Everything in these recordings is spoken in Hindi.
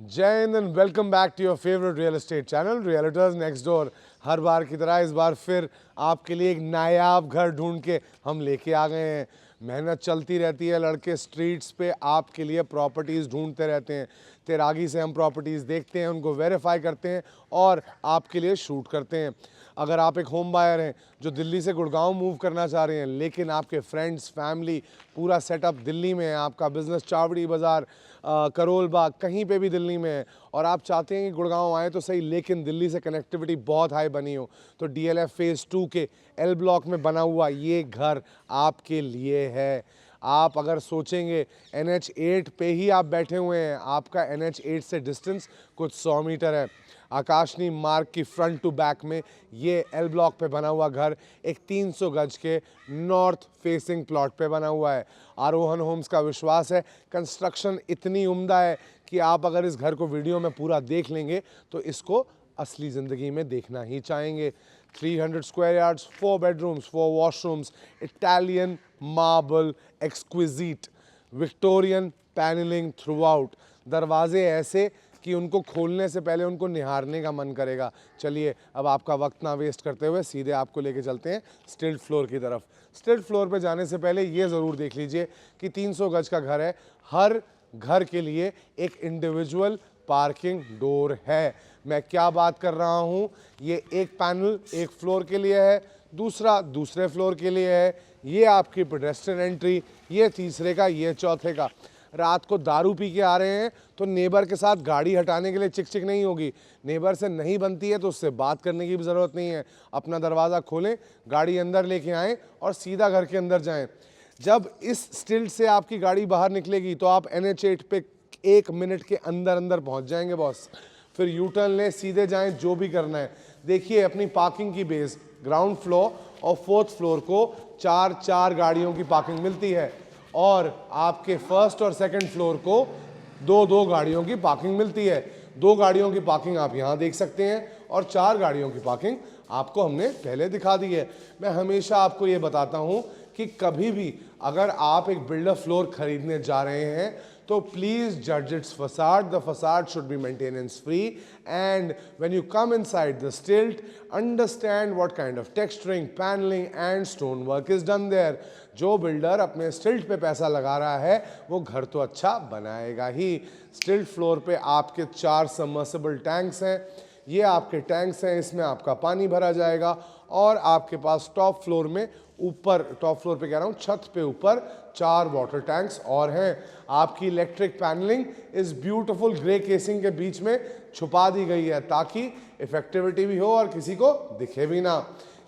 जय Hind and welcome back to your favourite real estate channel Realtors Next Door. हर बार की तरह इस बार फिर आपके लिए एक नायाब घर ढूंढ के हम लेके आ गए हैं। मेहनत चलती रहती है, लड़के स्ट्रीट्स पे आपके लिए प्रॉपर्टीज़ ढूंढते रहते हैं। तैरागी से हम प्रॉपर्टीज़ देखते हैं, उनको वेरीफाई करते हैं और आपके लिए शूट करते हैं। अगर आप एक होम बायर हैं जो दिल्ली से गुड़गांव मूव करना चाह रहे हैं, लेकिन आपके फ्रेंड्स फैमिली पूरा सेटअप दिल्ली में है, आपका बिजनेस चावड़ी बाज़ार करोल बाग कहीं पे भी दिल्ली में है और आप चाहते हैं कि गुड़गांव आए तो सही, लेकिन दिल्ली से कनेक्टिविटी बहुत हाई बनी हो, तो DLF फेज़ 2 के L ब्लॉक में बना हुआ ये घर आपके लिए है। आप अगर सोचेंगे NH8 पे ही आप बैठे हुए हैं, आपका NH8 से डिस्टेंस कुछ 100 मीटर है। आकाशनी मार्ग की फ्रंट टू बैक में ये L ब्लॉक पे बना हुआ घर एक 300 गज के नॉर्थ फेसिंग प्लॉट पे बना हुआ है। आरोहन होम्स का विश्वास है, कंस्ट्रक्शन इतनी उम्दा है कि आप अगर इस घर को वीडियो में पूरा देख लेंगे तो इसको असली ज़िंदगी में देखना ही चाहेंगे। 300 square yards, 4 bedrooms, 4 washrooms, Italian marble exquisite, Victorian panelling through out, दरवाजे ऐसे कि उनको खोलने से पहले उनको निहारने का मन करेगा। चलिए अब आपका वक्त ना वेस्ट करते हुए सीधे आपको लेके चलते हैं स्टिल्ट फ्लोर की तरफ। स्टिल्ट फ्लोर पे जाने से पहले ये ज़रूर देख लीजिए कि 300 गज का घर है, हर घर के लिए एक इंडिविजुअल पार्किंग डोर है। मैं क्या बात कर रहा हूँ, ये एक पैनल एक फ्लोर के लिए है, दूसरा दूसरे फ्लोर के लिए है, ये आपकी पेडेस्ट्रियन एंट्री, ये तीसरे का, ये चौथे का। रात को दारू पी के आ रहे हैं तो नेबर के साथ गाड़ी हटाने के लिए चिक चिक नहीं होगी। नेबर से नहीं बनती है तो उससे बात करने की भी ज़रूरत नहीं है। अपना दरवाज़ा खोलें, गाड़ी अंदर लेके आएँ और सीधा घर के अंदर जाएं। जब इस स्टिल्ट से आपकी गाड़ी बाहर निकलेगी तो आप NH8 पे 1 मिनट के अंदर अंदर पहुंच जाएंगे बॉस। फिर यू टर्न लें, सीधे जाएं, जो भी करना है। देखिए अपनी पार्किंग की बेस, ग्राउंड फ्लोर और 4th फ्लोर को 4 गाड़ियों की पार्किंग मिलती है और आपके फर्स्ट और सेकंड फ्लोर को 2 गाड़ियों की पार्किंग मिलती है। 2 गाड़ियों की पार्किंग आप यहाँ देख सकते हैं और 4 गाड़ियों की पार्किंग आपको हमने पहले दिखा दी है। मैं हमेशा आपको ये बताता हूँ कि कभी भी अगर आप एक बिल्डर फ्लोर खरीदने जा रहे हैं तो please judge its facade. The facade should be maintenance free, and when you come inside the stilt, understand what kind of texturing, paneling and stonework is done there. जो बिल्डर अपने स्टिल्ट पे पैसा लगा रहा है वो घर तो अच्छा बनाएगा ही। स्टिल्ट फ्लोर पे आपके 4 सबमर्सिबल टैंक्स हैं, ये आपके टैंक्स हैं, इसमें आपका पानी भरा जाएगा और आपके पास टॉप फ्लोर में ऊपर, टॉप फ्लोर पे कह रहा हूँ, छत पे ऊपर 4 वाटर टैंक्स और हैं। आपकी इलेक्ट्रिक पैनलिंग इस ब्यूटीफुल ग्रे केसिंग के बीच में छुपा दी गई है ताकि इफेक्टिविटी भी हो और किसी को दिखे भी ना।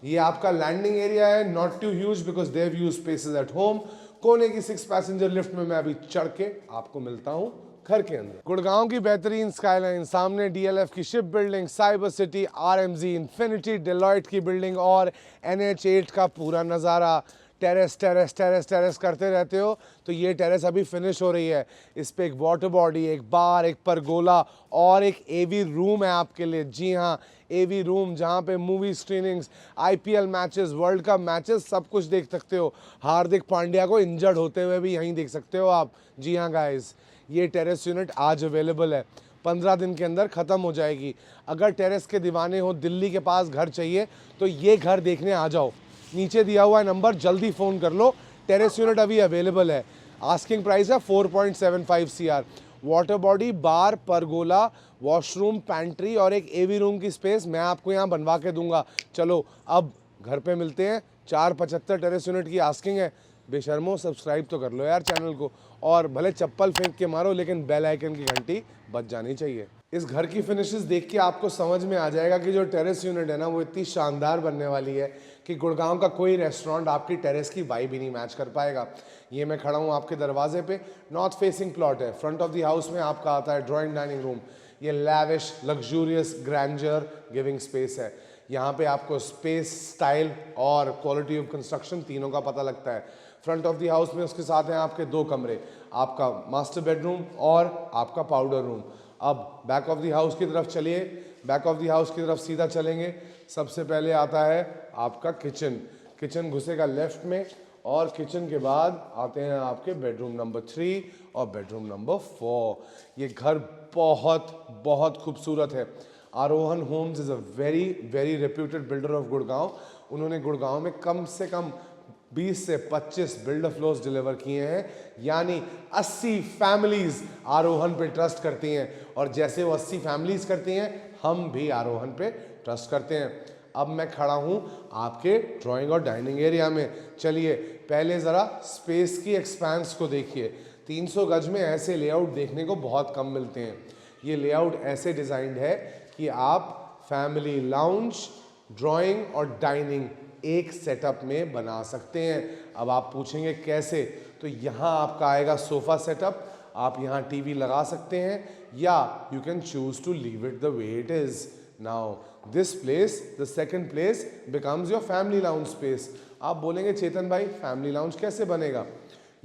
ये आपका लैंडिंग एरिया है, not too huge because they have used spaces at home. कोने की 6 पैसेंजर लिफ्ट में मैं अभी चढ़ के आपको मिलता हूँ घर के अंदर। गुड़गांव की बेहतरीन स्काईलाइन, सामने DLF की ship building, cyber city, RMZ, infinity, Deloitte की बिल्डिंग और NH8 का पूरा नज़ारा। टेरेस टेरेस टेरेस टेरेस करते रहते हो तो ये टेरेस अभी फिनिश हो रही है। इस पे एक वाटर बॉडी, एक बार, एक परगोला और एक AV रूम है आपके लिए। जी हाँ, AV रूम जहाँ पे movie screenings, IPL matches, world cup matches सब कुछ देख सकते हो। हार्दिक पांड्या को इंजर्ड होते हुए भी यहीं देख सकते हो आप। जी हाँ गाइस, ये टेरेस यूनिट आज अवेलेबल है, 15 दिन के अंदर ख़त्म हो जाएगी। अगर टेरेस के दीवाने हो, दिल्ली के पास घर चाहिए तो ये घर देखने आ जाओ। नीचे दिया हुआ है नंबर, जल्दी फ़ोन कर लो। टेरेस यूनिट अभी अवेलेबल है। आस्किंग प्राइस है 4.75 CR। वाटर बॉडी, बार, परगोला, वॉशरूम, पैंट्री और एक AV रूम की स्पेस मैं आपको यहाँ बनवा के दूंगा। चलो अब घर पे मिलते हैं। 475 टेरेस यूनिट की आस्किंग है। बेशर्मो सब्सक्राइब तो कर लो यार चैनल को, और भले चप्पल फेंक के मारो लेकिन बेल आइकन की घंटी बज जानी चाहिए। इस घर की फिनिशेस देख के आपको समझ में आ जाएगा कि जो टेरेस यूनिट है ना वो इतनी शानदार बनने वाली है कि गुड़गांव का कोई रेस्टोरेंट आपकी टेरेस की वाइब ही नहीं मैच कर पाएगा। ये मैं खड़ा हूँ आपके दरवाजे पे, नॉर्थ फेसिंग प्लॉट है। फ्रंट ऑफ द हाउस में आपका आता है ड्राइंग डाइनिंग रूम। ये lavish, luxurious, grander giving space है। यहाँ पे आपको स्पेस, स्टाइल और क्वालिटी ऑफ कंस्ट्रक्शन तीनों का पता लगता है। फ्रंट ऑफ द हाउस में उसके साथ हैं आपके 2 कमरे, आपका मास्टर बेडरूम और आपका पाउडर रूम। अब बैक ऑफ द हाउस की तरफ चलिए। बैक ऑफ द हाउस की तरफ सीधा चलेंगे, सबसे पहले आता है आपका किचन। किचन घुसेगा लेफ्ट में और किचन के बाद आते हैं आपके बेडरूम नंबर 3 और बेडरूम नंबर 4। ये घर बहुत बहुत खूबसूरत है। Aarohan Homes is a very very reputed builder of Gurgaon. उन्होंने गुड़गांव में कम से कम 20 से 25 बिल्डर फ्लोर्स डिलीवर किए हैं, यानी 80 फैमिलीज आरोहन पे ट्रस्ट करती हैं, और जैसे वो 80 फैमिलीज करती हैं हम भी आरोहन पे ट्रस्ट करते हैं। अब मैं खड़ा हूँ आपके ड्राइंग और डाइनिंग एरिया में। चलिए पहले ज़रा स्पेस की एक्सपेंस को देखिए। 300 गज में ऐसे लेआउट देखने को बहुत कम मिलते हैं। ये लेआउट ऐसे डिज़ाइंड है कि आप फैमिली लाउंज, ड्राइंग और डाइनिंग एक सेटअप में बना सकते हैं। अब आप पूछेंगे कैसे, तो यहाँ आपका आएगा सोफ़ा सेटअप, आप यहाँ टीवी लगा सकते हैं, या you can choose to leave it the way it is. Now this place, the second place becomes your family lounge space. आप बोलेंगे चेतन भाई फैमिली लाउंज कैसे बनेगा?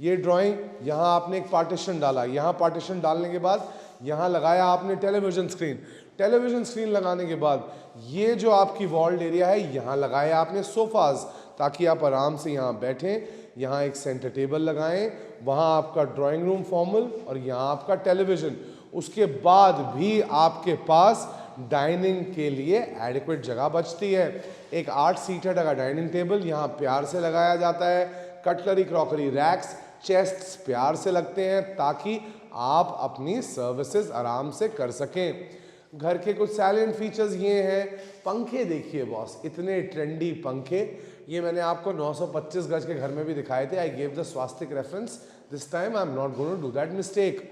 ये ड्राइंग, यहाँ आपने एक पार्टीशन डाला, यहाँ पार्टीशन डालने के बाद यहाँ लगाया आपने टेलीविज़न स्क्रीन, टेलीविज़न स्क्रीन लगाने के बाद ये जो आपकी वॉल्ड एरिया है यहाँ लगाया आपने सोफ़ाज़, ताकि आप आराम से यहाँ बैठें। यहाँ एक सेंटर टेबल लगाएं, वहाँ आपका ड्राइंग रूम फॉर्मल और यहाँ आपका टेलीविज़न। उसके बाद भी आपके पास डाइनिंग के लिए एडिक्वेट जगह बचती है। एक 8 सीटर का डाइनिंग टेबल यहाँ प्यार से लगाया जाता है। कटलरी क्रॉकरी रैक्स, चेस्ट्स प्यार से लगते हैं ताकि आप अपनी सर्विसेज आराम से कर सकें। घर के कुछ सैलेंट फीचर्स ये हैं, पंखे देखिए बॉस, इतने ट्रेंडी पंखे। ये मैंने आपको 925 गज के घर में भी दिखाए थे। I gave the Swastik reference, this time I am not going to do that mistake.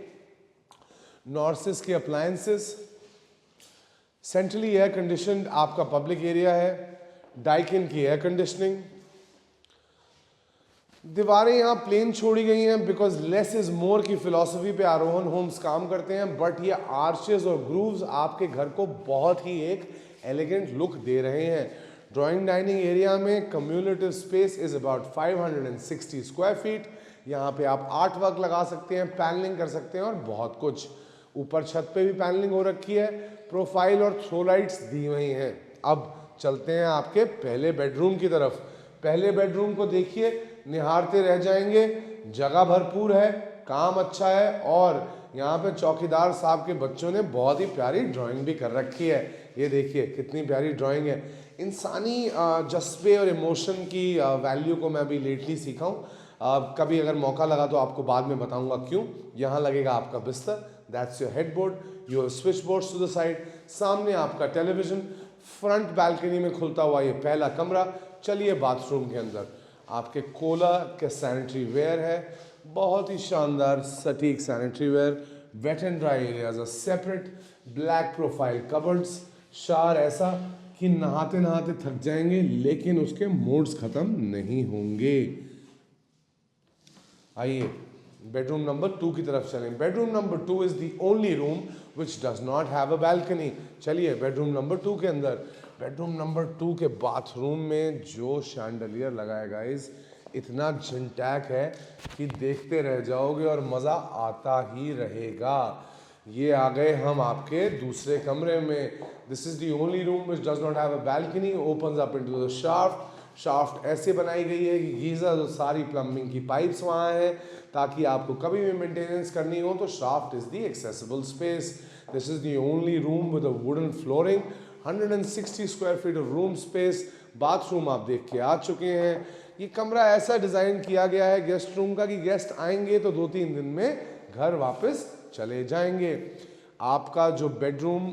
नॉर्सिस के अप्लायंसेस, सेंट्रली एयर कंडीशनड आपका पब्लिक एरिया है, डाइकिन की एयर कंडीशनिंग। दीवारें यहाँ प्लेन छोड़ी गई हैं बिकॉज लेस इज मोर की फिलॉसफी पे आरोहन होम्स काम करते हैं, बट ये आर्चेस और ग्रूव्स आपके घर को बहुत ही एक एलिगेंट लुक दे रहे हैं। ड्राइंग डाइनिंग एरिया में cumulative space is about 560 square feet. यहाँ पे आप आर्ट वर्क लगा सकते हैं, पैनलिंग कर सकते हैं और बहुत कुछ। ऊपर छत पे भी पैनलिंग हो रखी है, प्रोफाइल और थ्रो लाइट्स दी हुई हैं। अब चलते हैं आपके पहले बेडरूम की तरफ। पहले बेडरूम को देखिए, निहारते रह जाएंगे। जगह भरपूर है, काम अच्छा है, और यहाँ पे चौकीदार साहब के बच्चों ने बहुत ही प्यारी ड्राइंग भी कर रखी है। ये देखिए कितनी प्यारी ड्राइंग है। इंसानी जज्बे और इमोशन की वैल्यू को मैं अभी लेटली सीखा हूँ। कभी अगर मौका लगा तो आपको बाद में बताऊंगा क्यों। यहाँ लगेगा आपका बिस्तर, that's your headboard, your switch boards to the side. सामने आपका टेलीविजन, फ्रंट बालकनी में खुलता हुआ ये पहला कमरा। चलिए बाथरूम के अंदर, आपके कोला के सैनिटरी वेयर है, बहुत ही शानदार सटीक sanitary ware. Wet and dry areas are separate, black profile cupboards. Shower ऐसा कि नहाते नहाते थक जाएंगे लेकिन उसके मोड्स खत्म नहीं होंगे। आइए बेडरूम नंबर 2 की तरफ चलें। Bedroom number 2 is the only room which does not have a balcony. चलिए बेडरूम नंबर 2 के अंदर। बेडरूम नंबर 2 के बाथरूम में जो शैंडलियर लगा है गाइस, इतना झंटैक है कि देखते रह जाओगे और मज़ा आता ही रहेगा। ये आ गए हम आपके दूसरे कमरे में। This is the only room which does not have a balcony, opens up into the shaft. Shaft ऐसे बनाई गई है कि गीज़र और सारी प्लम्बिंग की पाइप्स वहाँ हैं, ताकि आपको कभी भी मेंटेनेंस करनी हो तो shaft is the accessible space. This is the only room with a wooden flooring, 160 square feet of room space. Bathroom आप देख के आ चुके हैं। ये कमरा ऐसा डिज़ाइन किया गया है गेस्ट रूम का कि गेस्ट आएंगे तो 2-3 दिन में घर वापस चले जाएंगे। आपका जो बेडरूम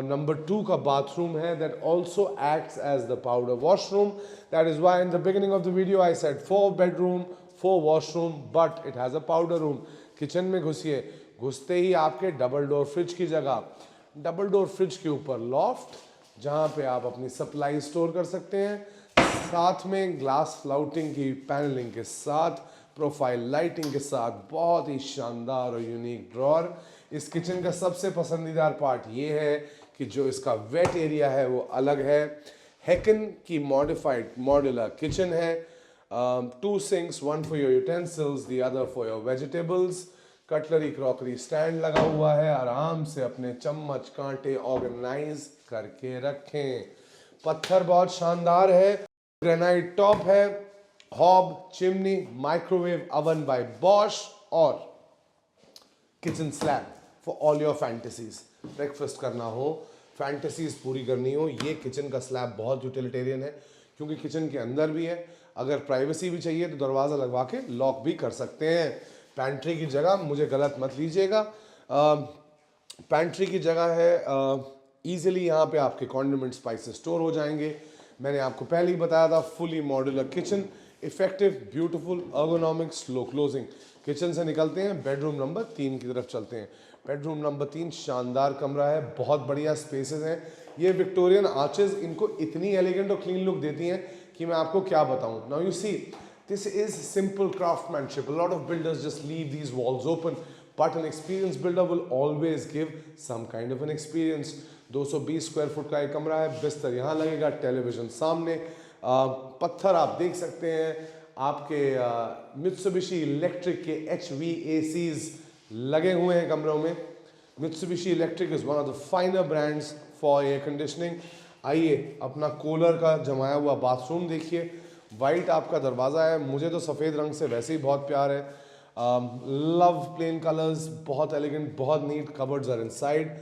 नंबर 2 का बाथरूम है, that also acts as the powder washroom. That is why in the beginning of the video I said 4 bedroom 4 washroom, but it has a powder room. Kitchen में घुसिए, घुसते ही आपके डबल डोर फ्रिज की जगह, डबल डोर फ्रिज के ऊपर लॉफ्ट जहाँ पे आप अपनी सप्लाई स्टोर कर सकते हैं, साथ में ग्लास फ्लाउटिंग की पैनलिंग के साथ, प्रोफाइल लाइटिंग के साथ, बहुत ही शानदार और यूनिक ड्रॉर। इस किचन का सबसे पसंदीदा पार्ट ये है कि जो इसका वेट एरिया है वो अलग है। हेकन की मॉडिफाइड मॉड्यूलर किचन है। 2 sinks, 1 for your utensils, the other for your vegetables। Cutlery crockery stand लगा हुआ है, आराम से अपने चम्मच कांटे ऑर्गेनाइज करके रखें। पत्थर बहुत शानदार है, ग्रेनाइट टॉप है, hob, chimney, microwave oven by Bosch और kitchen slab for all your fantasies. Breakfast करना हो, फैंटेसीज पूरी करनी हो, ये किचन का स्लैब बहुत यूटिलिटेरियन है, क्योंकि किचन के अंदर भी है। अगर प्राइवेसी भी चाहिए तो दरवाज़ा लगवा के लॉक भी कर सकते हैं। पैंट्री की जगह, मुझे गलत मत लीजिएगा, पैंट्री की जगह है, ईजिली यहाँ पे आपके कॉन्डिमेंट स्पाइसेस स्टोर हो जाएंगे। मैंने आपको पहले ही बताया था, fully modular kitchen, effective, beautiful, ergonomic, slow closing. Kitchen से निकलते हैं बेडरूम नंबर 3 की तरफ चलते हैं। बेडरूम नंबर 3 शानदार कमरा है, बहुत बढ़िया स्पेसेस हैं। ये विक्टोरियन आर्चेस इनको इतनी एलिगेंट और क्लीन लुक देती हैं कि मैं आपको क्या बताऊं। Now you see, this is simple craftsmanship. A lot of builders just leave these walls open, but an experience builder will always give some kind of an experience. 220 square foot का एक कमरा है, बिस्तर यहाँ लगेगा, टेलीविजन सामने, पत्थर आप देख सकते हैं, आपके मित्सुबिशी इलेक्ट्रिक के HVACs लगे हुए हैं कमरों में। Mitsubishi electric is one of the फाइनर brands for air conditioning. आइए अपना कूलर का जमाया हुआ बाथरूम देखिए, वाइट आपका दरवाज़ा है, मुझे तो सफ़ेद रंग से वैसे ही बहुत प्यार है। लव प्लेन कलर्स, बहुत एलिगेंट, बहुत नीट। Cupboards are inside.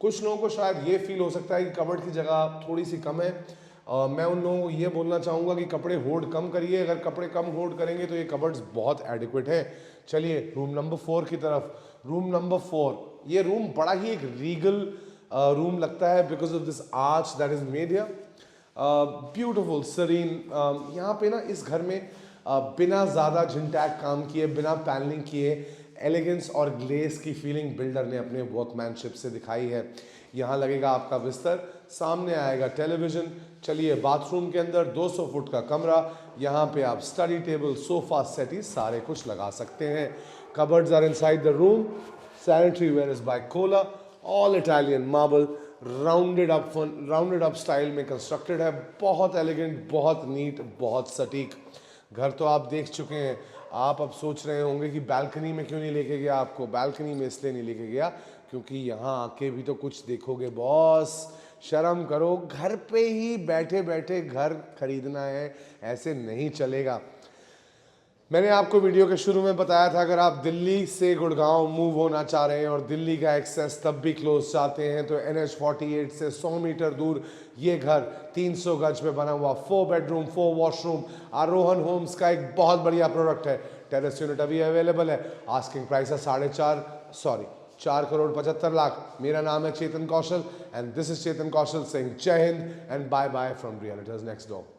कुछ लोगों को शायद ये फील हो सकता है कि कबर्ड की जगह थोड़ी सी कम है। मैं उन लोगों को ये बोलना चाहूँगा कि कपड़े होल्ड कम करिए। अगर कपड़े कम होल्ड करेंगे तो ये कबर्ड्स बहुत एडिक्वेट है। चलिए रूम नंबर 4 की तरफ। रूम नंबर 4, ये रूम बड़ा ही एक रीगल रूम लगता है because of this arch that is made here. Beautiful, serene. यहाँ पे ना इस घर में बिना ज़्यादा झिंटैक काम किए, बिना पैनलिंग किए, एलिगेंस और ग्लेस की फीलिंग बिल्डर ने अपने वर्कमैनशिप से दिखाई है। यहाँ लगेगा आपका बिस्तर, सामने आएगा टेलीविज़न। चलिए बाथरूम के अंदर 200 फुट का कमरा, यहाँ पे आप स्टडी टेबल, सोफा, सेटी सारे कुछ लगा सकते हैं। Cupboards are inside the room. Sanitary ware is by Kohler, all Italian marble, rounded up style में कंस्ट्रक्टेड है। बहुत एलिगेंट, बहुत नीट, बहुत सटीक। घर तो आप देख चुके हैं। आप अब सोच रहे होंगे कि बालकनी में क्यों नहीं लेके गया आपको। बालकनी में इसलिए नहीं लेके गया क्योंकि यहाँ आके भी तो कुछ देखोगे बॉस। शर्म करो, घर पे ही बैठे बैठे घर खरीदना है, ऐसे नहीं चलेगा। मैंने आपको वीडियो के शुरू में बताया था, अगर आप दिल्ली से गुड़गांव मूव होना चाह रहे हैं और दिल्ली का एक्सेस तब भी क्लोज चाहते हैं तो NH48 से 100 मीटर दूर ये घर 300 गज पे बना हुआ 4 बेडरूम 4 वॉशरूम आरोहन होम्स का एक बहुत बढ़िया प्रोडक्ट है। टेरेस यूनिट अभी अवेलेबल है। आस्किंग प्राइस है 4 करोड़ 75 लाख। मेरा नाम है Chetan Kaushal and this is Chetan Kaushal Singh. Jai Hind and bye bye from Realtors Next door.